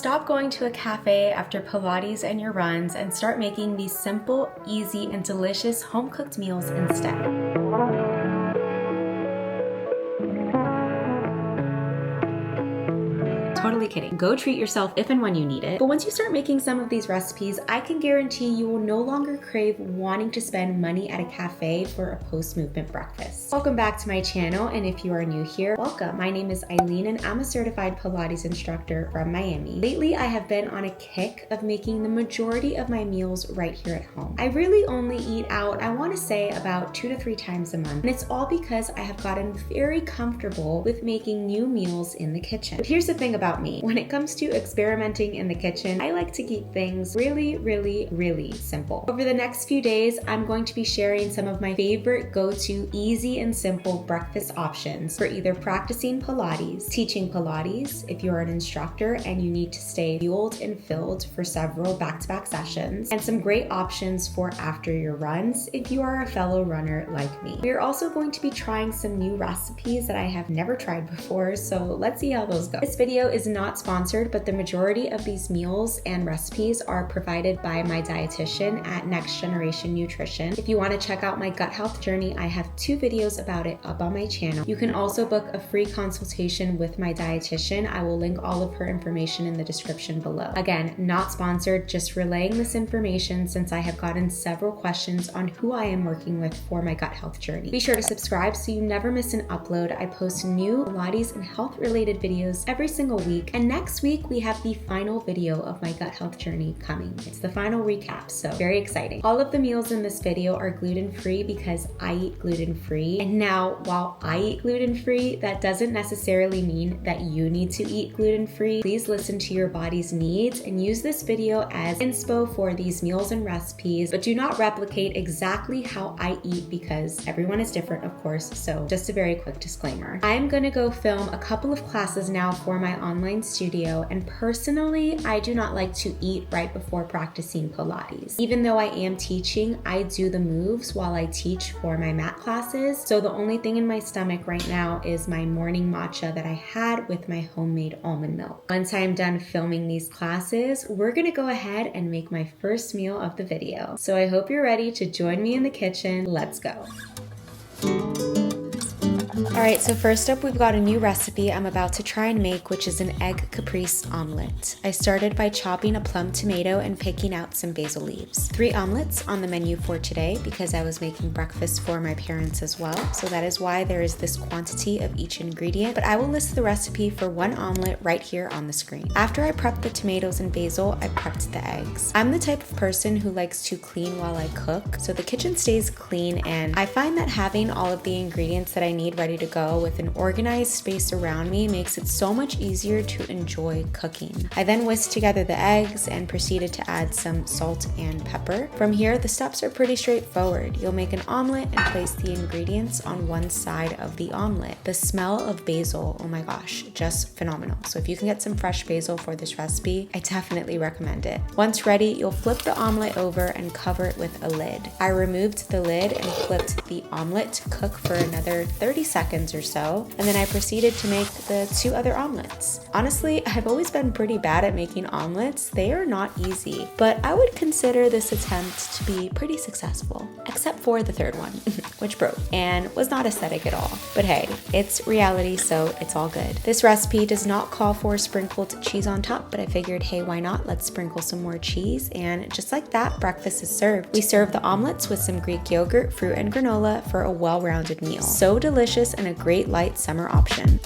stop going to a cafe after Pilates and your runs and start making these simple, easy, and delicious home-cooked meals instead. Totally kidding. Go treat yourself if and when you need it. But once you start making some of these recipes, I can guarantee you will no longer crave wanting to spend money at a cafe for a post-movement breakfast. Welcome back to my channel, and if you are new here, welcome. My name is Aileen and I'm a certified Pilates instructor from Miami. Lately, I have been on a kick of making the majority of my meals right here at home. I really only eat out, I want to say, about 2 to 3 times a month, and it's all because I have gotten very comfortable with making new meals in the kitchen. But here's the thing about me. When it comes to experimenting in the kitchen, I like to keep things really simple. Over the next few days, I'm going to be sharing some of my favorite go-to easy and simple breakfast options for either practicing Pilates, teaching Pilates if you're an instructor and you need to stay fueled and filled for several back-to-back sessions, and some great options for after your runs if you are a fellow runner like me. We are also going to be trying some new recipes that I have never tried before, so let's see how those go. This video is not sponsored, but the majority of these meals and recipes are provided by my dietitian at Next Generation Nutrition. If you want to check out my gut health journey, I have 2 videos about it up on my channel. You can also book a free consultation with my dietitian. I will link all of her information in the description below. Again, not sponsored, just relaying this information since I have gotten several questions on who I am working with for my gut health journey. Be sure to subscribe so you never miss an upload. I post new Pilates and health related videos every single week. And next week, we have the final video of my gut health journey coming. It's the final recap, so very exciting. All of the meals in this video are gluten-free because I eat gluten-free. And now, while I eat gluten-free, that doesn't necessarily mean that you need to eat gluten-free. Please listen to your body's needs and use this video as inspo for these meals and recipes, but do not replicate exactly how I eat because everyone is different, of course, so just a very quick disclaimer. I'm gonna go film a couple of classes now for my online studio, and personally, I do not like to eat right before practicing Pilates. Even though I am teaching, I do the moves while I teach for my mat classes, so the only thing in my stomach right now is my morning matcha that I had with my homemade almond milk. Once I'm done filming these classes, we're gonna go ahead and make my first meal of the video. So I hope you're ready to join me in the kitchen. Let's go. Alright, so first up we've got a new recipe I'm about to try and make, which is an egg caprese omelet. I started by chopping a plum tomato and picking out some basil leaves. 3 omelets on the menu for today because I was making breakfast for my parents as well, so that is why there is this quantity of each ingredient, but I will list the recipe for 1 omelet right here on the screen. After I prepped the tomatoes and basil, I prepped the eggs. I'm the type of person who likes to clean while I cook, so the kitchen stays clean, and I find that having all of the ingredients that I need ready to go with an organized space around me makes it so much easier to enjoy cooking. I then whisked together the eggs and proceeded to add some salt and pepper. From here, the steps are pretty straightforward. You'll make an omelet and place the ingredients on one side of the omelet. The smell of basil, oh my gosh, just phenomenal. So if you can get some fresh basil for this recipe, I definitely recommend it. Once ready, you'll flip the omelet over and cover it with a lid. I removed the lid and flipped the omelet to cook for another 30 seconds or so, and then I proceeded to make the 2 other omelets. Honestly, I've always been pretty bad at making omelets. They are not easy, but I would consider this attempt to be pretty successful, except for the 3rd one, which broke and was not aesthetic at all. But hey, it's reality, so it's all good. This recipe does not call for sprinkled cheese on top, but I figured, hey, why not? Let's sprinkle some more cheese, and just like that, breakfast is served. We serve the omelets with some Greek yogurt, fruit, and granola for a well-rounded meal. So delicious and a great light summer option.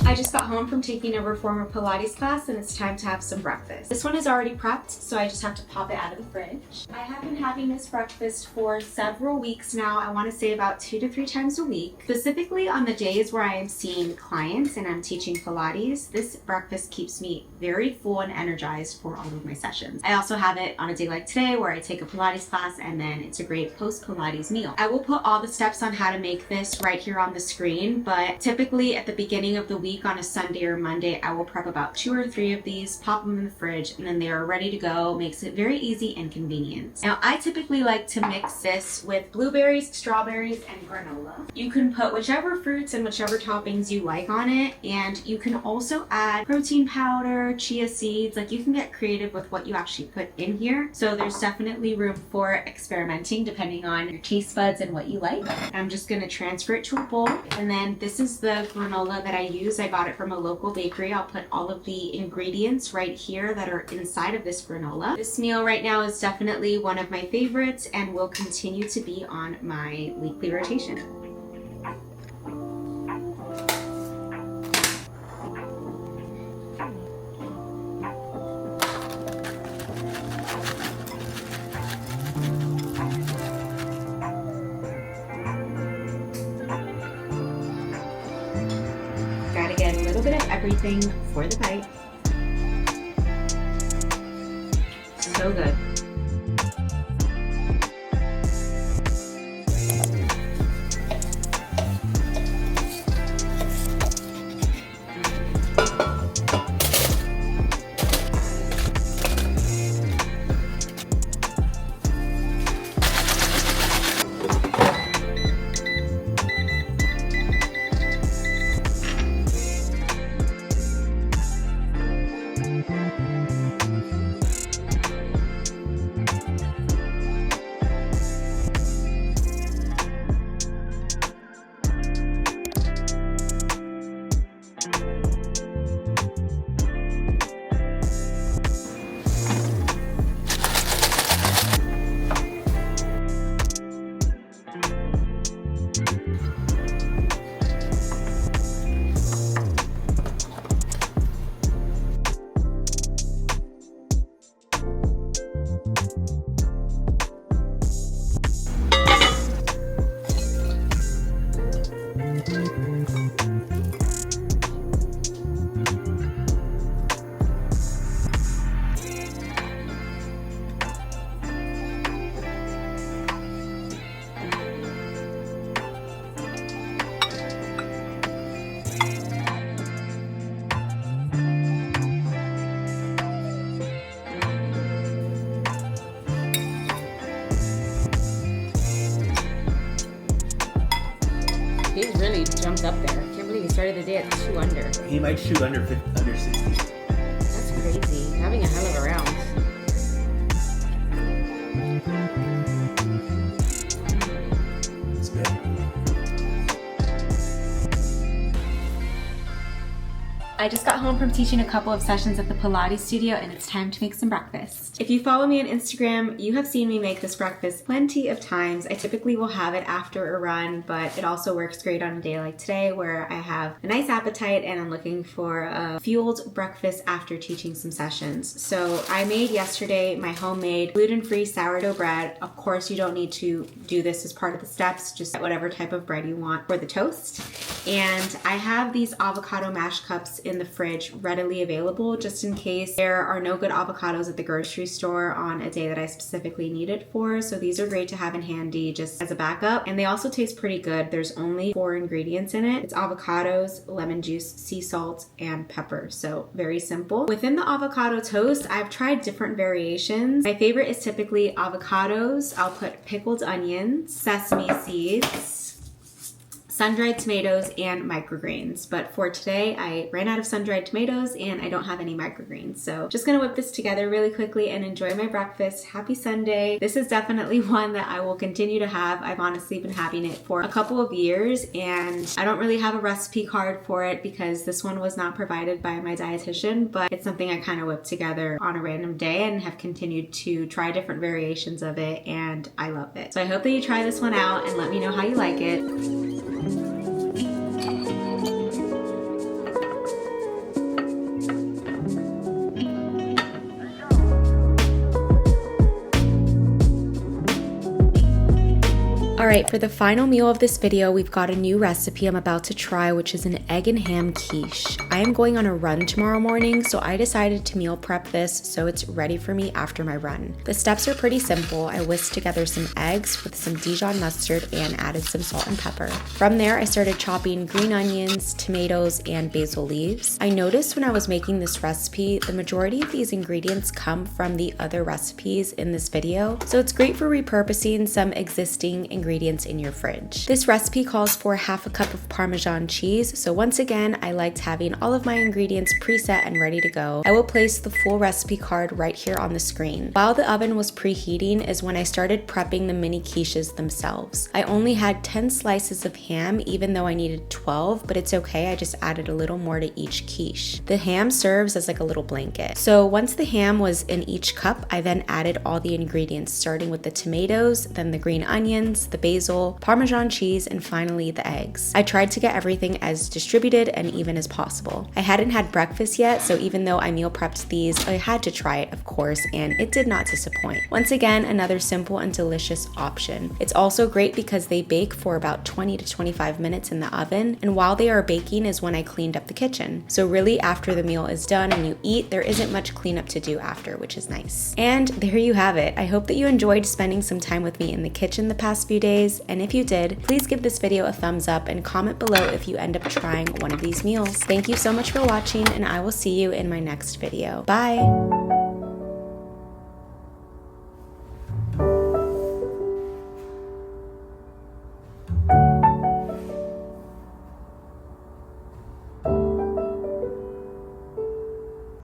I just got home from taking a reformer Pilates class and it's time to have some breakfast. This one is already prepped, so I just have to pop it out of the fridge. I have been having this breakfast for several weeks now. I want to say about 2 to 3 times a week. Specifically on the days where I am seeing clients and I'm teaching Pilates, this breakfast keeps me very full and energized for all of my sessions. I also have it on a day like today where I take a Pilates class and then it's a great post-Pilates meal. I will put all the steps on how to make this right here on the screen, but typically at the beginning of the week week on a Sunday or Monday, I will prep about 2 or 3 of these, pop them in the fridge, and then they are ready to go. Makes it very easy and convenient. Now, I typically like to mix this with blueberries, strawberries, and granola. You can put whichever fruits and whichever toppings you like on it, and you can also add protein powder, chia seeds. Like, you can get creative with what you actually put in here. So there's definitely room for experimenting depending on your taste buds and what you like. I'm just gonna transfer it to a bowl, and then this is the granola that I use. I bought it from a local bakery. I'll put all of the ingredients right here that are inside of this granola. This meal right now is definitely one of my favorites and will continue to be on my weekly rotation. Gotta get a little bit of everything for the bite. So good. He really jumped up there. I can't believe he started the day at 2 under. He might shoot under 60. That's crazy. Having a hell of a round. It's good. I just got home from teaching a couple of sessions at the Pilates studio, and it's time to make some breakfast. If you follow me on Instagram, you have seen me make this breakfast plenty of times. I typically will have it after a run, but it also works great on a day like today where I have a nice appetite and I'm looking for a fueled breakfast after teaching some sessions. So I made yesterday my homemade gluten-free sourdough bread. Of course, you don't need to do this as part of the steps, just whatever type of bread you want for the toast. And I have these avocado mash cups in the fridge readily available just in case there are no good avocados at the grocery store on a day that I specifically need it for. So these are great to have in handy just as a backup. And they also taste pretty good. There's only 4 ingredients in it. It's avocados, lemon juice, sea salt, and pepper. So very simple. Within the avocado toast, I've tried different variations. My favorite is typically avocados. I'll put pickled onions, sesame seeds, sun-dried tomatoes, and microgreens. But for today, I ran out of sun-dried tomatoes and I don't have any microgreens. So just gonna whip this together really quickly and enjoy my breakfast. Happy Sunday. This is definitely one that I will continue to have. I've honestly been having it for a couple of years and I don't really have a recipe card for it because this one was not provided by my dietitian, but it's something I kind of whipped together on a random day and have continued to try different variations of it, and I love it. So I hope that you try this one out and let me know how you like it. Alright, for the final meal of this video, we've got a new recipe I'm about to try, which is an egg and ham quiche. I am going on a run tomorrow morning, so I decided to meal prep this so it's ready for me after my run. The steps are pretty simple. I whisked together some eggs with some Dijon mustard and added some salt and pepper. From there, I started chopping green onions, tomatoes, and basil leaves. I noticed when I was making this recipe, the majority of these ingredients come from the other recipes in this video, so it's great for repurposing some existing ingredients in your fridge. This recipe calls for half a cup of Parmesan cheese, so once again, I liked having all of my ingredients preset and ready to go. I will place the full recipe card right here on the screen. While the oven was preheating is when I started prepping the mini quiches themselves. I only had 10 slices of ham, even though I needed 12, but it's okay, I just added a little more to each quiche. The ham serves as like a little blanket. So once the ham was in each cup, I then added all the ingredients, starting with the tomatoes, then the green onions, the basil, Parmesan cheese, and finally the eggs. I tried to get everything as distributed and even as possible. I hadn't had breakfast yet, so even though I meal prepped these, I had to try it, of course, and it did not disappoint. Once again, another simple and delicious option. It's also great because they bake for about 20 to 25 minutes in the oven, and while they are baking is when I cleaned up the kitchen. So really, after the meal is done and you eat, there isn't much cleanup to do after, which is nice. And there you have it. I hope that you enjoyed spending some time with me in the kitchen the past few days, and if you did, please give this video a thumbs up and comment below if you end up trying one of these meals. Thank you so much for watching, and I will see you in my next video. Bye!